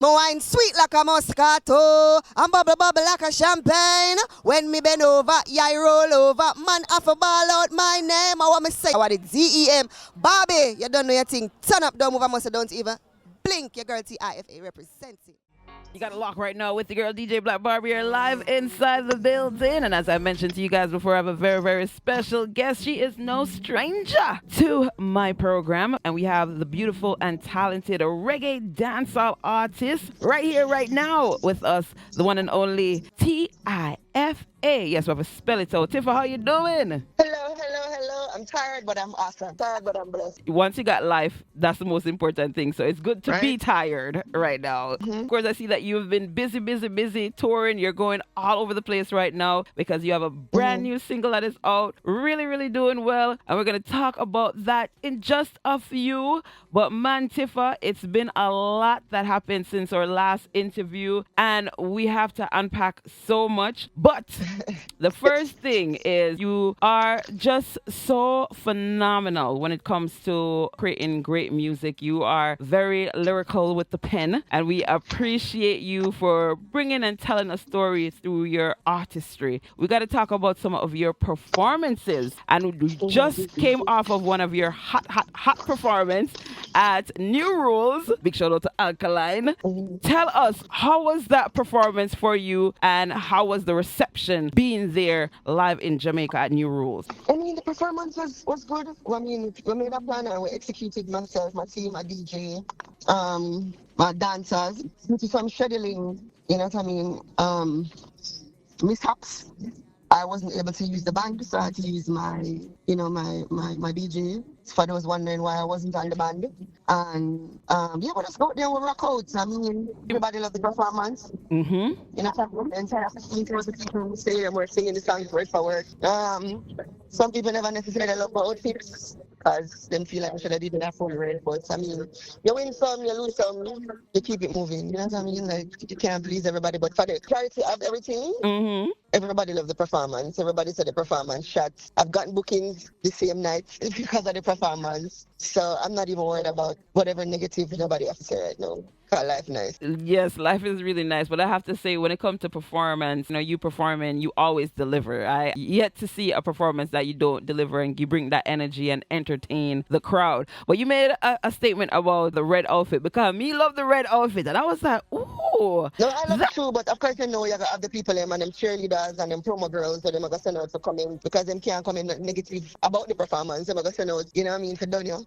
My wine sweet like a Moscato, and bubble bubble like a champagne. When me bend over, yeah, I roll over. Man, I for ball out my name. I want me say, what it ZEM. Barbie, you don't know your thing. Turn up, don't move, I must don't even blink. Your girl TIFA representing. You got a lock right now with the girl DJ Black Barbie here live inside the building. And as I mentioned to you guys before, I have a very, very special guest. She is no stranger to my program. And we have the beautiful and talented reggae dancehall artist right here, right now with us, the one and only TIFA. Yes, we have a spell it out. Tifa, how you doing? Hello, hello, hello. I'm tired, but I'm awesome. Tired, but I'm blessed. Once you got life, that's the most important thing. So it's good to be tired right now. Of course, I see that you've been busy touring. You're going all over the place right now because you have a brand new single that is out. Really, really doing well. And we're going to talk about that in just a few. But man, Tifa, it's been a lot that happened since our last interview. And we have to unpack so much. But the first thing is you are just so phenomenal when it comes to creating great music. You are very lyrical with the pen, and we appreciate you for bringing and telling a story through your artistry. We got to talk about some of your performances, and we just came off of one of your hot performance at New Rules. Big shout out to Alkaline. Tell us, how was that performance for you, and how was the reception being there live in Jamaica at New Rules? I mean, the performance was good. I mean, we made a plan and we executed myself, my team, my DJ, my dancers. Due to some scheduling, you know what I mean, mishaps. I wasn't able to use the band, so I had to use my DJ. For those wondering why I wasn't on the band. And yeah, we just go there and rock out. I mean, everybody loved the performance. You know, the entire 15,000 people in the stadium were singing the songs word for word. Some people never necessarily love my outfits because they feel like I should have did that full red. But I mean, you win some, you lose some, you keep it moving. You know what I mean? Like, you can't please everybody, but for the clarity of everything, everybody loved the performance. Everybody said the performance shots. I've gotten bookings the same night because of the performance. So I'm not even worried about whatever negative nobody has to say right now. Cause life nice. Yes, life is really nice, but I have to say, when it comes to performance, you know, you performing, you always deliver. I yet to see a performance that you don't deliver and you bring that energy and entertain the crowd. But you made a statement about the red outfit, because me love the red outfit, and I was like, ooh. No, I love it too, but of course you know you gotta have the people them and them cheerleaders and them promo girls, so them are gonna send out to come in because them can't come in negative about the performance. Them are gonna send out, you know what I mean, for done you.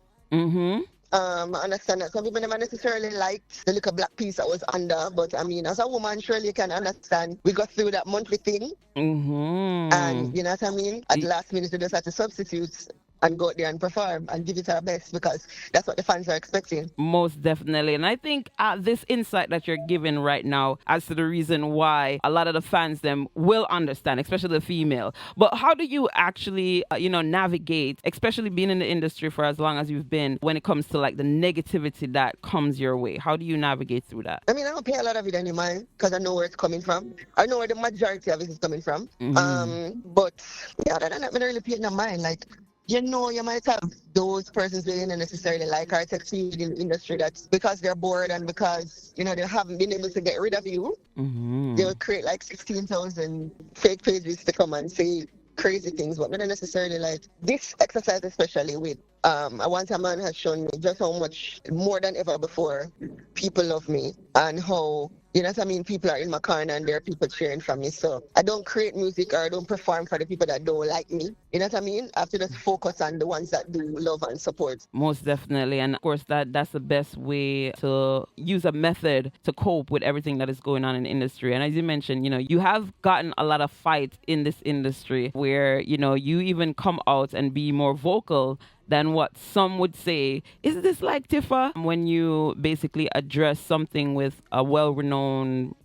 I understand that some people never necessarily liked the little black piece I was under, but I mean, as a woman, surely you can understand. We got through that monthly thing, and you know what I mean? At the last minute, we just had to substitute and go out there and perform and give it our best because that's what the fans are expecting. Most definitely. And I think this insight that you're giving right now as to the reason why a lot of the fans them will understand, especially the female. But how do you actually, navigate, especially being in the industry for as long as you've been, when it comes to like the negativity that comes your way? How do you navigate through that? I mean, I don't pay a lot of it anymore because I know where it's coming from. I know where the majority of it is coming from. But yeah, other than that, I don't really pay no mind. Like, you know, you might have those persons who don't necessarily like or succeed in the industry that's because they're bored and because, you know, they haven't been able to get rid of you. They will create like 16,000 fake pages to come and say crazy things, but not necessarily like this exercise, especially with I Want a Man has shown me just how much more than ever before people love me and how, you know what I mean, people are in my corner and there are people cheering for me. So I don't create music or I don't perform for the people that don't like me. You know what I mean? I have to just focus on the ones that do love and support. Most definitely. And of course, that's the best way to use a method to cope with everything that is going on in the industry. And as you mentioned, you know, you have gotten a lot of fight in this industry where, you know, you even come out and be more vocal than what some would say. Is this like Tifa? When you basically address something with a well-renowned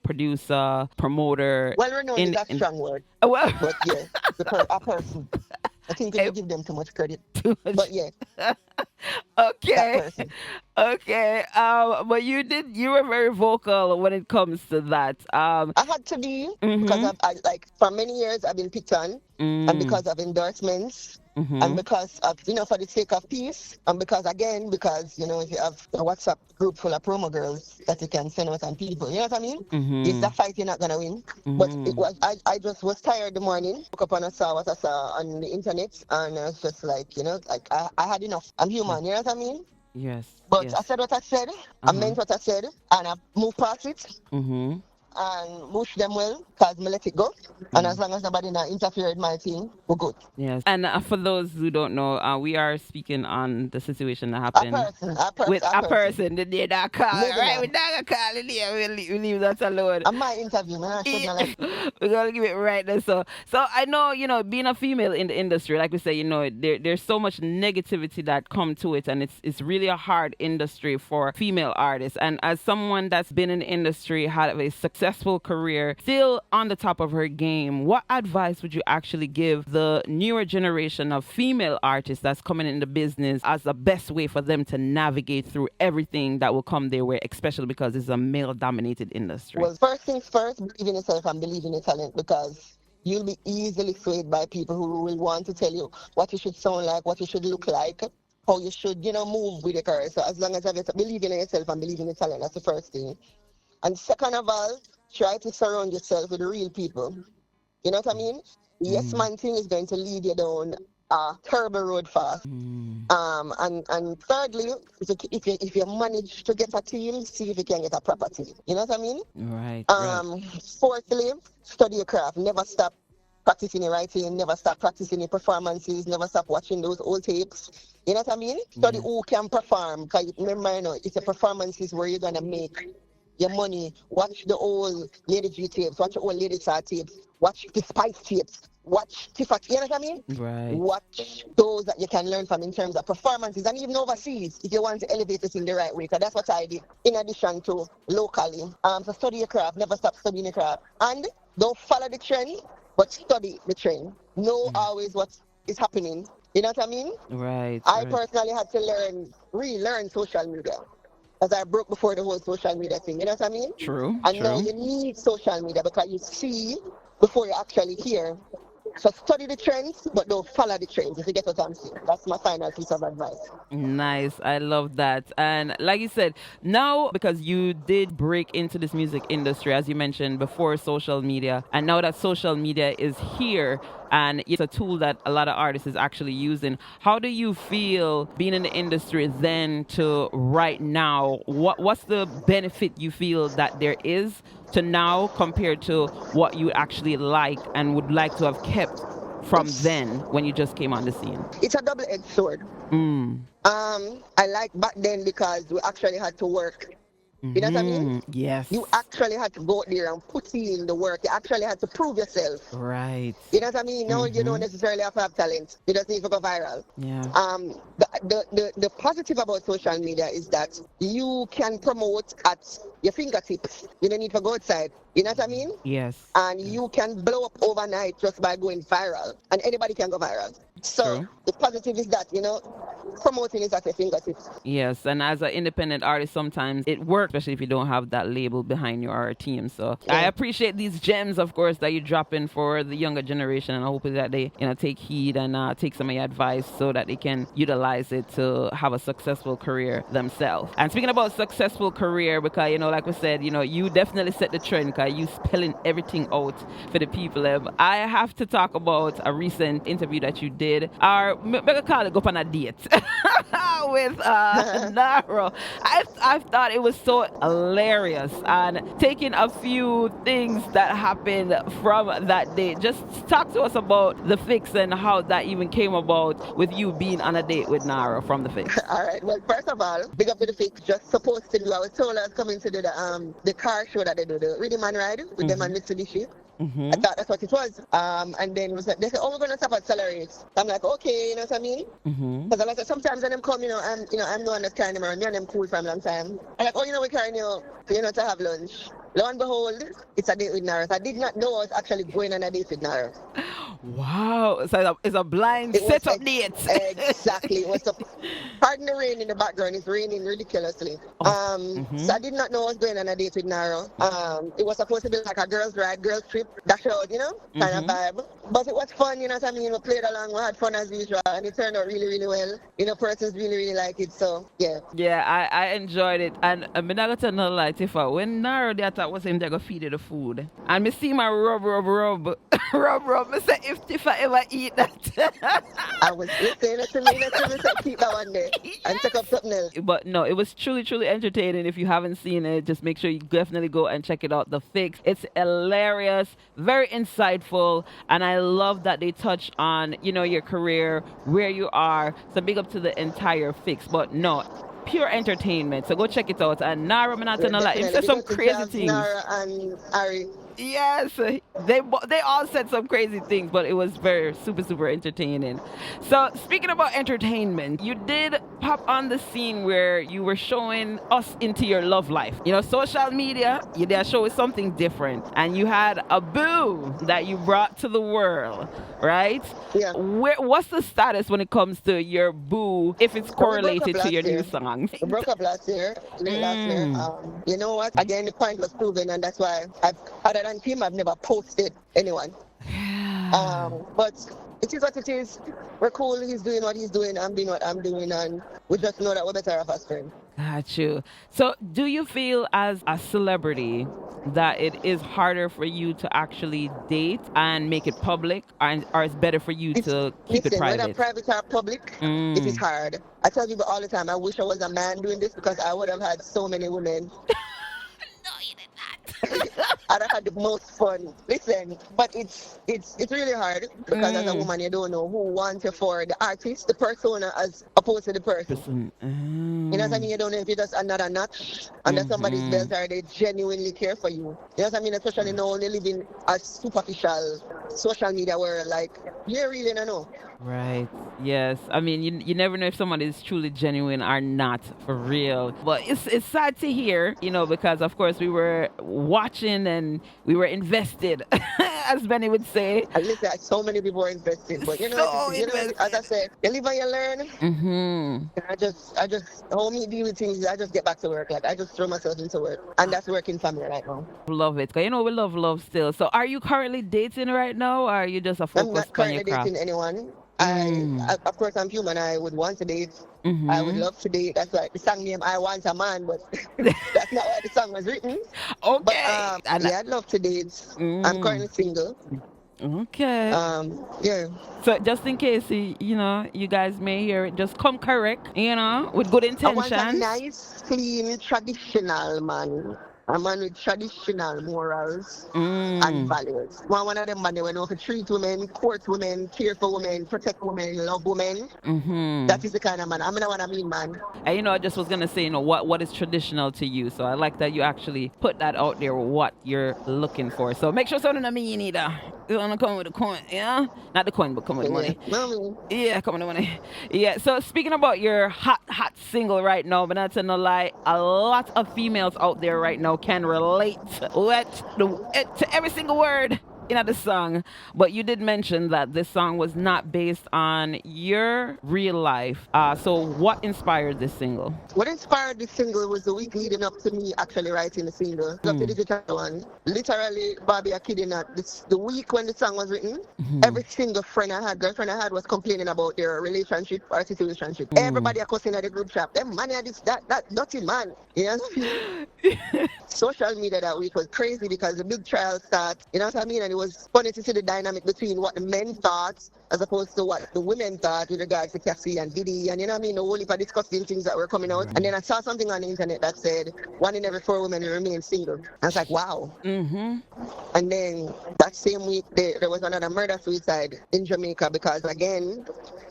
producer, promoter. Well-renowned is a strong word. Well, but yeah, a person. I think we give them too much credit. But yeah. Okay. Okay. But you were very vocal when it comes to that. I had to be because Mhm. like for many years I've been picked on, and Mm. because of endorsements, and Mhm. because of for the sake of peace, and because if you have a WhatsApp group full of promo girls that you can send out on people, you know what I mean? It's the Mhm. fight you're not gonna win. But it Mhm. was I just was tired the morning, woke up and I saw what I saw on the internet, and I was just like, like I had enough. I'm human, you know what I mean? Yes. But I Yes. said what I said, I Uh-huh. meant what I said, and I moved past it Mhm. and wish them well, because me let it go. And as long as nobody not interfere with my thing, we're good. Yes. And for those who don't know, we are speaking on the situation that A happened person, a person, with a a person. person, the day that call. Maybe Right? not. We're not gonna call it here. We leave that alone. And my interview, man, I should Yeah, not like. we're gonna give it right there. So I know, being a female in the industry, like we say, there's so much negativity that come to it, and it's really a hard industry for female artists. And as someone that's been in the industry, had a successful career, still on the top of her game, what advice would you actually give the newer generation of female artists that's coming in the business as the best way for them to navigate through everything that will come their way, especially because it's a male-dominated industry? Well, first things first, believe in yourself and believe in your talent, because you'll be easily swayed by people who will want to tell you what you should sound like, what you should look like, how you should, move with your career. So as long as you believe in yourself and believe in your talent, that's the first thing. And second of all, try to surround yourself with real people. You know what I mean? Yes, Mm. man thing is going to lead you down a terrible road fast. Mm. And thirdly, if you manage to get a team, see if you can get a proper team. You know what I mean? Right, right. Fourthly, study your craft. Never stop practicing your writing. Never stop practicing your performances. Never stop watching those old tapes. You know what I mean? Study Yes. who can perform. Because remember, it's a performances where you're gonna make your money. Watch the old Lady G tapes. Watch the old Lady Star tapes. Watch the Spice tapes. Watch TIFA. You know what I mean? Right. Watch those that you can learn from in terms of performances, and even overseas if you want to elevate it in the right way. Because that's what I did in addition to locally. So study your craft. Never stop studying your craft. And don't follow the trend, but study the trend. Know always what is happening. You know what I mean? Right, I right. personally had to relearn social media, as I broke before the whole social media thing. You know what I mean? True, And now true. you need social media because you see before you actually hear. So study the trends, but don't follow the trends, if you get what I'm saying. That's my final piece of advice. Nice. I love that. And like you said, now because you did break into this music industry, as you mentioned before social media, and now that social media is here and it's a tool that a lot of artists is actually using, how do you feel being in the industry then to right now? What's the benefit you feel that there is to now compared to what you actually like and would like to have kept from It's then when you just came on the scene? it's a double-edged sword. Mm. I like back then because we actually had to work. You know what I mean? Yes. You actually had to go out there and put in the work. You actually had to prove yourself. Right. You know what I mean? No, you don't necessarily have to have talent. You just need to go viral. Yeah. The positive about social media is that you can promote at your fingertips. You don't need to go outside. You know what I mean? Yes. And you can blow up overnight just by going viral. And anybody can go viral. So True. the positive is that, promoting is at your fingertips. Yes, and as an independent artist, sometimes it works, especially if you don't have that label behind you or a team. So I Yeah. appreciate these gems, of course, that you drop in for the younger generation, and I hope that they, take heed and take some of your advice so that they can utilize it to have a successful career themselves. And speaking about successful career, because like we said, you definitely set the trend because you spelling everything out for the people. I have to talk about a recent interview that you did, or maybe call it go on a date. With Naro. I thought it was so hilarious, and taking a few things that happened from that day. Just talk to us about the fix and how that even came about with you being on a date with Naro from the fix. All right. Well, first of all, big up to the fix. Just supposed to do. I was told I was coming to do the car show that they do, the Rhythm and Ride with them and Mitsubishi. I thought that's what it was. And then they said, "Oh, we're gonna stop at Celeries." I'm like, "Okay," you know what I mean? Because like sometimes when them come, I'm the one that's carrying them around. Me and them cool for a long time. I'm like, "Oh, we're carrying you, to have lunch." Lo and behold, it's a date with Nara. I did not know I was actually going on a date with Nara. Wow. So it's a blind It was setup date. exactly. It was a pardon the rain in the background. It's raining ridiculously. So I did not know I was going on a date with Naro. It was supposed to be like a girls' ride, girls' trip, dash out, you know, kind of vibe. But it was fun, you know what I mean? We played along, we had fun as usual, and it turned out really, really well. You know, persons really, really like it. So yeah. Yeah, I enjoyed it. And I'm not gonna tell no lie, Tifa. When Naro they thought was him they go feed you the food. And me see my rub. Me say if Tifa ever eat that. I was listening to me, say keep that one there and take up something else. But no, it was truly entertaining. If you haven't seen it, just make sure you definitely go and check it out. The Fix. It's hilarious, very insightful, and I love that they touch on, you know, your career, where you are. So big up to the entire Fix. But no, pure entertainment. So go check it out. And Nara, I'm not gonna lie, it said some crazy things. Nara and Ari. Yes, they all said some crazy things, but it was very super entertaining. So speaking about entertainment, you did pop on the scene where you were showing us into your love life. You know, social media, you did show us something different, and you had a boo that you brought to the world, right? Yeah. What's the status when it comes to your boo, if it's correlated to your new songs? We broke up last year, late last year. You know what? Again, the point was proven, and that's why other than him, I've never posted anyone. But it is what it is. We're cool. He's doing what he's doing. I'm doing what I'm doing, and we just know that we're better off as friends. Got you. So, do you feel as a celebrity that it is harder for you to actually date and make it public, or it's better for you to keep it private? Whether private or public, it is hard. I tell people all the time, I wish I was a man doing this because I would have had so many women. No, you did not. I'd have had the most fun. Listen, but it's really hard because as a woman, you don't know who wants you for the artist, the persona, as opposed to the person. You know what I mean? You don't know if you're just another notch under somebody's belt or they genuinely care for you. You know what I mean? Especially now, they live in a superficial social media world. Like, you really don't know. Right. Yes. I mean, you never know if someone is truly genuine or not, for real. But it's sad to hear, you know, because of course we were watching and we were invested, as Benny would say. And listen, so many people were invested, but you know, as I said, you live and you learn. And I just, how me deal with things, I just get back to work. Like I just throw myself into work, and that's working for me right now. Love it. 'Cause you know we love still. So are you currently dating right now, or are you just a focus on your craft? I'm not currently dating anyone. I, of course, I'm human. I would want to date. I would love to date. That's why the song name "I Want a Man," but that's not why the song was written. Okay. But yeah, I'd love to date. I'm currently single. Okay. Yeah. So just in case you know you guys may hear it, just come correct. You know, with good intentions. I want a nice, clean, traditional man. A man with traditional morals and values. One of them man when we treat women, court women, care for women, protect women, love women. That is the kind of man. I'm not what I mean, man. And you know, I just was gonna say, you know, what is traditional to you. So I like that you actually put that out there, what you're looking for. So make sure something to me you need you wanna come with the coin, yeah? Not the coin, but come with the money. Yeah, come with the money. Yeah. So speaking about your hot single right now, but not to no lie, a lot of females out there right now can relate to every single word in the song. But you did mention that this song was not based on your real life. So what inspired this single? What inspired this single was the week leading up to me actually writing the single. Up to the digital one. Literally, Barbie, I kid you not. The week when the song was written, every single girlfriend I had was complaining about their relationship or situationship. Everybody are cussing at the group chat. Them man are this, that, nothing, man. You know? Social media that week was crazy because the big trial started. You know what I mean? And it was funny to see the dynamic between what the men thought as opposed to what the women thought with regards to Cassie and Diddy, and you know what I mean, the whole heap of disgusting things that were coming out. And then I saw something on the internet that said 1 in every 4 women will remain single. And I was like, wow. And then that same week there was another murder-suicide in Jamaica because again,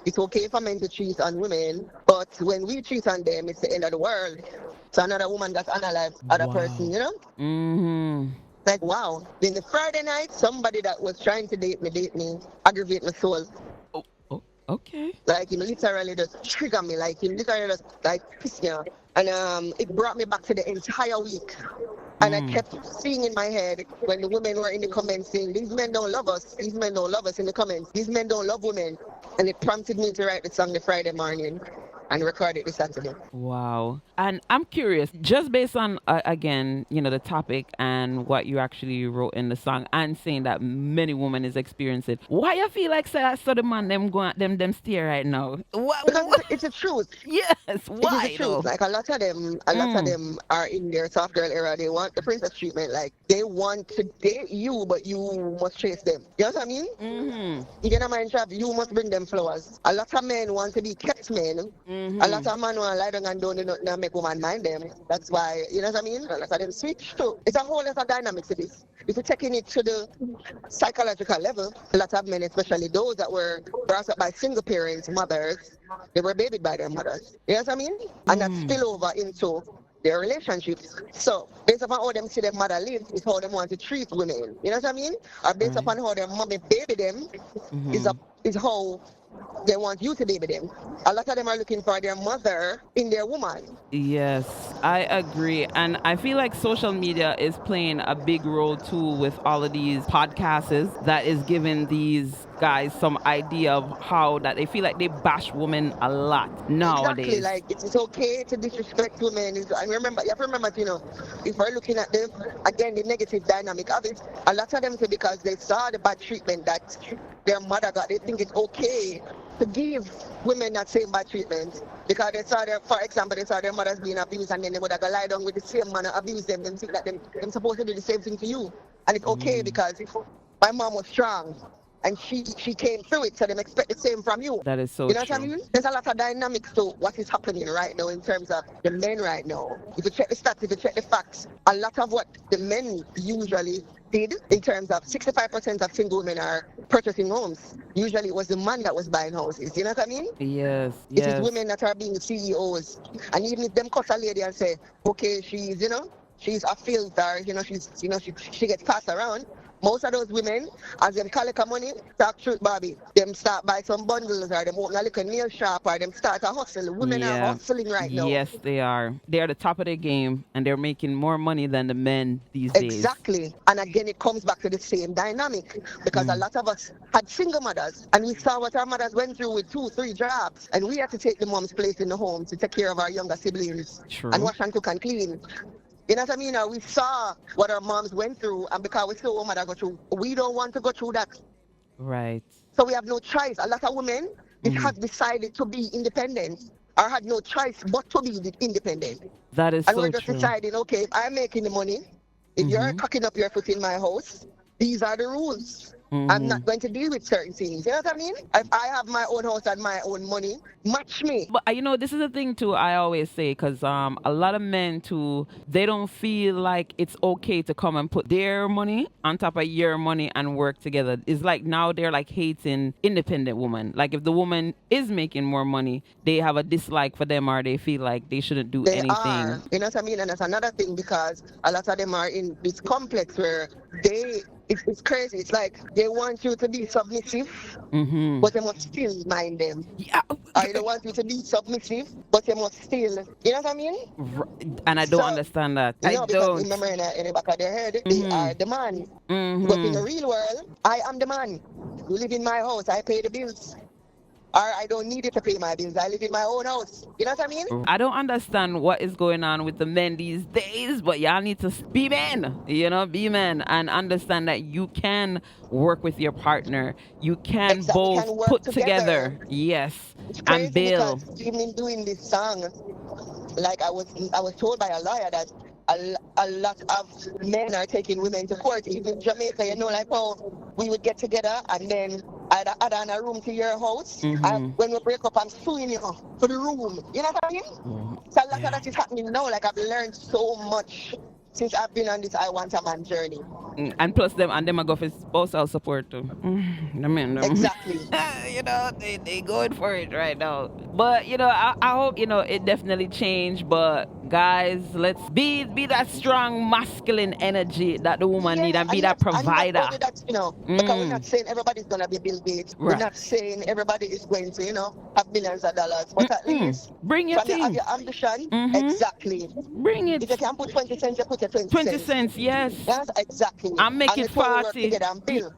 it's okay for men to cheat on women, but when we cheat on them, it's the end of the world. So another woman got unalived, other person, you know? Like, wow. Then the Friday night, somebody that was trying to date me, aggravate my soul. Okay. Like, him literally just trigger me, like, him literally just, like, piss me off. And it brought me back to the entire week. And I kept seeing in my head when the women were in the comments saying, these men don't love us, these men don't love us in the comments, these men don't love women. And it prompted me to write the song the Friday morning and record it the Saturday. Wow. And I'm curious, just based on, again, the topic and what you actually wrote in the song and saying that many women is experiencing, why you feel like say that so the man them go at them steer right now? Because it's the truth. Yes, It is why the though? truth. Like a lot of them are in their soft girl era. They want the princess treatment. Like they want to date you, but you must chase them. You know what I mean? You get a mind trap. You must bring them flowers. A lot of men want to be kept men. A lot of men want to lie down and don't do nothing and make woman mind them. That's why, you know what I mean? A lot of them switch too. It's a whole lot of dynamics to this. If you're taking it to the psychological level, a lot of men, especially those that were brought up by single parents, mothers, they were babied by their mothers. You know what I mean? And that spill over into their relationships. So, based upon how them see their mother live, is how they want to treat women. You know what I mean? Or based upon how their mommy baby them, is how they want you to baby them. A lot of them are looking for their mother in their woman. Yes, I agree. And I feel like social media is playing a big role too with all of these podcasts that is giving these guys some idea of how that they feel like they bash women a lot nowadays. Exactly, like it's okay to disrespect women. And remember, you have to remember, if we're looking at the negative dynamic of it, a lot of them say because they saw the bad treatment that their mother got, they think it's okay to give women that same bad treatment because for example, they saw their mothers being abused and then they would have lie down with the same man and abuse them and think that them supposed to do the same thing to you. And it's okay because my mom was strong and she came through it, so they expect the same from you. That is so You know true. what I mean? There's a lot of dynamics to what is happening right now in terms of the men right now. If you check the stats, if you check the facts, a lot of what the men usually did in terms of 65% of single women are purchasing homes. Usually it was the man that was buying houses. You know what I mean? Yes. It is women that are being CEOs. And even if them cut a lady and say, okay, she's a filter, she gets passed around. Most of those women, as them collect money, talk truth, Barbie, them start buy some bundles or them open a little nail shop or them start a hustle. Women are hustling right now. Yes, they are. They are the top of their game and they're making more money than the men these days. Exactly. And again, it comes back to the same dynamic because a lot of us had single mothers and we saw what our mothers went through with 2-3 jobs and we had to take the mom's place in the home to take care of our younger siblings. True. And wash and cook and clean. You know what I mean? We saw what our moms went through, and because we saw what mother go through, we don't want to go through that. Right. So we have no choice. A lot of women have decided to be independent or had no choice but to be independent. That is and so we're just true. deciding, okay, if I'm making the money, if you're cocking up your foot in my house, these are the rules. I'm not going to deal with certain things. You know what I mean? If I have my own house and my own money, match me. But this is the thing too. I always say because a lot of men too, they don't feel like it's okay to come and put their money on top of your money and work together. It's like now they're like hating independent women. Like if the woman is making more money, they have a dislike for them or they feel like they shouldn't do anything. Are. You know what I mean? And that's another thing because a lot of them are in this complex where it's crazy. It's like they want you to be submissive, but they must still mind them. Yeah. Or they want you to be submissive, but they must still. You know what I mean? And I don't understand that. I because don't. remember in the back of their head, they are the man. But in the real world, I am the man. You live in my house, I pay the bills. Or I don't need it to pay my bills. I live in my own house. You know what I mean? I don't understand what is going on with the men these days, but y'all need to be men, be men and understand that you can work with your partner. You can both put together. Yes. It's crazy And build. because even in doing this song, like I was told by a lawyer that a lot of men are taking women to court. Even in Jamaica, like how we would get together and then I'd add on a room to your house. And when we break up, I'm suing you for the room. You know what I mean? So a lot of that is happening now. Like I've learned so much since I've been on this I Want a Man journey. And plus them I go for spousal support too. Exactly. They going for it right now. But I hope it definitely changed. But guys, let's be that strong masculine energy that the woman need and be that provider. And not only that, because we're not saying everybody's gonna be Bill Gates. Right. We're not saying everybody is going to, have millions of dollars. But at least bring your thing. Have your ambition. Exactly. Bring it. If you can put 20 cents, you put your 20 20 cents, yes. Yes, exactly. I'm making 40.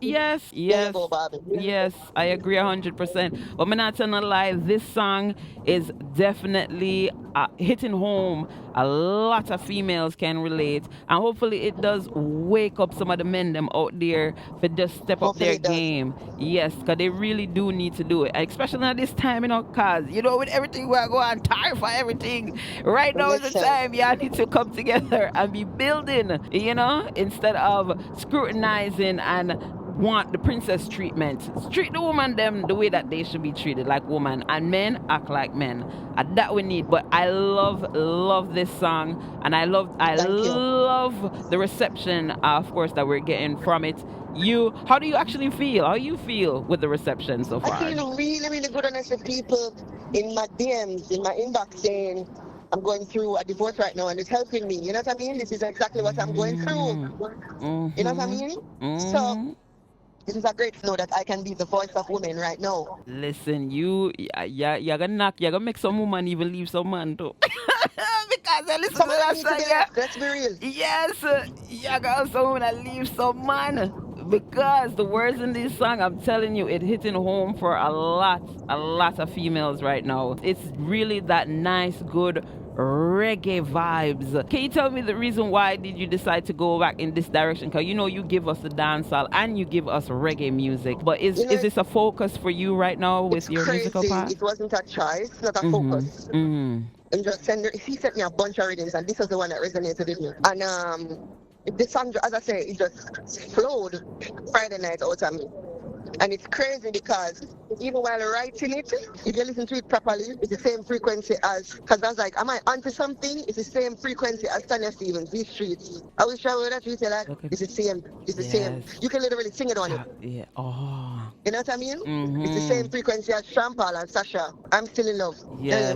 Yes. Yes, I agree 100%. But I'm not telling a lie, this song is definitely hitting home. A lot of females can relate, and hopefully it does wake up some of the men them out there for just step up their game. Yes, because they really do need to do it, especially at this time, cause with everything we're going TIFA, everything right now is the time y'all need to come together and be building, instead of scrutinizing and want the princess treatment. Treat the woman them the way that they should be treated, like woman, and men act like men, and that we need. But I love this song, and I love the reception, of course, that we're getting from it. How do you actually feel? How you feel with the reception so far? I feel really, really good, honestly. People in my DMs, in my inbox saying, I'm going through a divorce right now and it's helping me. You know what I mean? This is exactly what I'm going through. You know what I mean? So this is a great to know that I can be the voice of women right now. Listen, you're gonna make some woman even leave some man too. Because I listen to that song, yeah. Let's be real. Yes, you're gonna some woman leave some man. Because the words in this song, I'm telling you, it's hitting home for a lot of females right now. It's really that nice, good reggae vibes. Can you tell me the reason why did you decide to go back in this direction? Because you give us the dancehall and you give us reggae music. But is this a focus for you right now with your musical part? It wasn't a choice, not a focus. And just he sent me a bunch of readings, and this was the one that resonated with me. And the song, as I say, it just flowed Friday night out of me. And it's crazy because even while writing it, if you listen to it properly, it's the same frequency as, because I was like, am I onto something? It's the same frequency as Tanya Stevens, These Streets. I was sure that you say like, it's the same, it's the same. You can literally sing it on it. Yeah. Oh. You know what I mean? It's the same frequency as Sean Paul and Sasha. I'm Still in Love. Yes.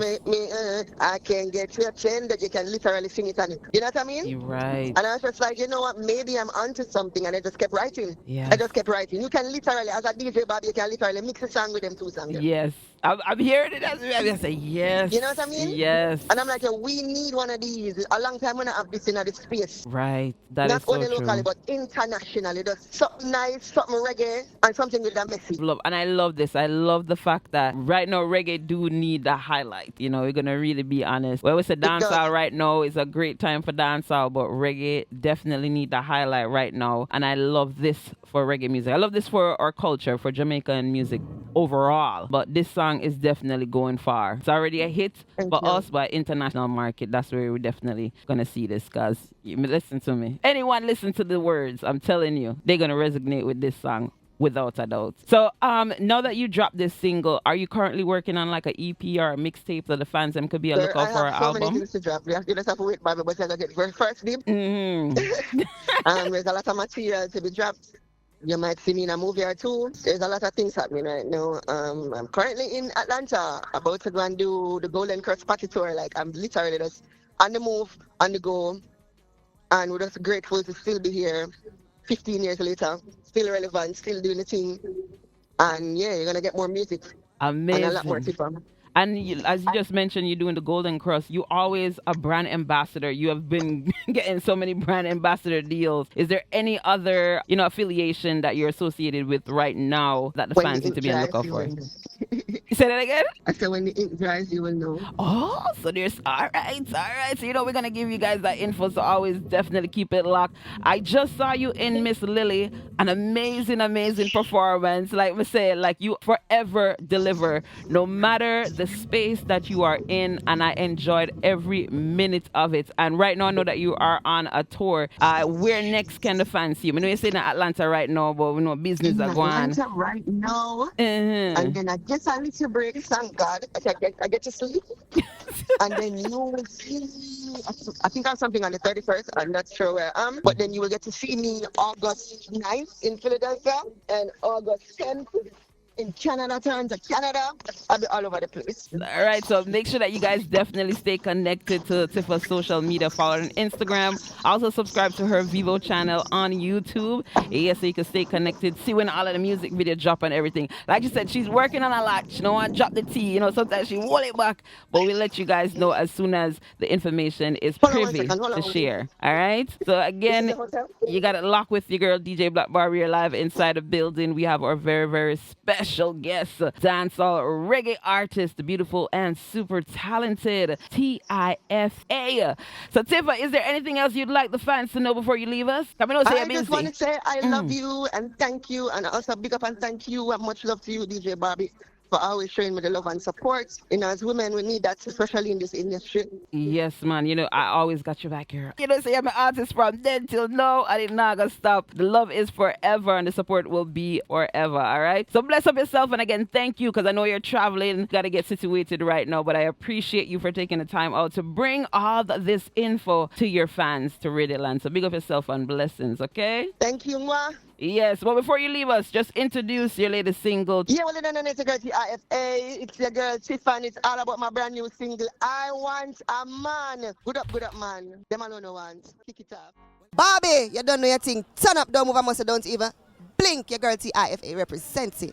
I can get to a chain that you can literally sing it on it. You know what I mean? You're right. And I was just like, you know what? Maybe I'm onto something, and I just kept writing. Yes. I just kept writing. You can literally, as a DJ Barbie, you can literally mix a song with them two songs. Yes. I'm hearing it as I say yes. You know what I mean? Yes. And I'm like, we need one of these. A long time when I have this in this space. Right. That Not is so only locally, but internationally. Just something nice, something reggae, and something with that message. And I love this. I love the fact that right now reggae do need the highlight. We're gonna really be honest. Well, we say dancehall right now is a great time for dancehall, but reggae definitely need the highlight right now. And I love this for reggae music. I love this for our culture, for Jamaican music overall. But this song is definitely going far. It's already a hit for us, but international market, that's where we're definitely gonna see this. Cause listen to me. Anyone listen to the words, I'm telling you, they're gonna resonate with this song. Without a doubt. So now that you dropped this single, are you currently working on like an EP or a mixtape that the fans them could be a lookout for an album? I have so many things to drop. You just have to wait, Barbie, but I get very first deep. There's a lot of material to be dropped. You might see me in a movie or two. There's a lot of things happening right now. I'm currently in Atlanta, about to go and do the Golden Cross Party Tour. Like, I'm literally just on the move, on the go, and we're just grateful to still be here 15 years later, still relevant, still doing the thing. And yeah, you're going to get more music. Amazing. And a lot more TIFA. And as you just mentioned, you're doing the Golden Cross. You always a brand ambassador. You have been getting so many brand ambassador deals. Is there any other, affiliation that you're associated with right now that the fans need to be on the lookout for? Say that again? I said when the ink dries, you will know. Oh, so there's all right. So we're gonna give you guys that info. So always definitely keep it locked. I just saw you in Miss Lily, an amazing performance. Like we say, like you forever deliver, no matter the space that you are in, and I enjoyed every minute of it. And right now I know that you are on a tour. Where next can the fans see you? I know you're saying in Atlanta right now, but we know business are going on. Atlanta right now, and then I just a little break, thank God. I get to sleep, and then you will see. I think I have something on the 31st. I'm not sure where I am, but then you will get to see me August 9th in Philadelphia and August 10th in Canada, Toronto, Canada. I'll be all over the place. All right, so make sure that you guys definitely stay connected to Tifa's social media. Follow her on Instagram. Also subscribe to her Vivo channel on YouTube. Yeah, so you can stay connected. See when all of the music video drop and everything. Like you said, she's working on a lot. She don't want to drop the tea. You know, sometimes she hold it back. But we'll let you guys know as soon as the information is privy to share. All right? So again, you got it locked with your girl DJ Black Barbie live inside the building. We have our very, very special guest, dancehall reggae artist, the beautiful and super talented TIFA. So Tifa, is there anything else you'd like the fans to know before you leave us? I just want to say I love you and thank you, and also big up and thank you and much love to you, DJ Barbie, for always showing me the love and support. You know, as women, we need that, especially in this industry. Yes, man. You know, I always got your back, girl. You know, say I'm an artist from then till now, and it's not gonna stop. The love is forever, and the support will be forever, all right? So bless up yourself, and again, thank you, because I know you're traveling. Got to get situated right now, but I appreciate you for taking the time out to bring all this info to your fans, to Radio Land. So big up yourself and blessings, okay? Thank you, Mwa. Yes, but before you leave us, just introduce your latest single. Yeah, well, then it's your girl TIFA. It's your girl TIFA, and it's all about my brand new single, I Want a Man. Good up, man. Them alone no want. Kick it up. Barbie, you don't know your thing. Turn up, don't move, I must don't even blink. Your girl TIFA representing.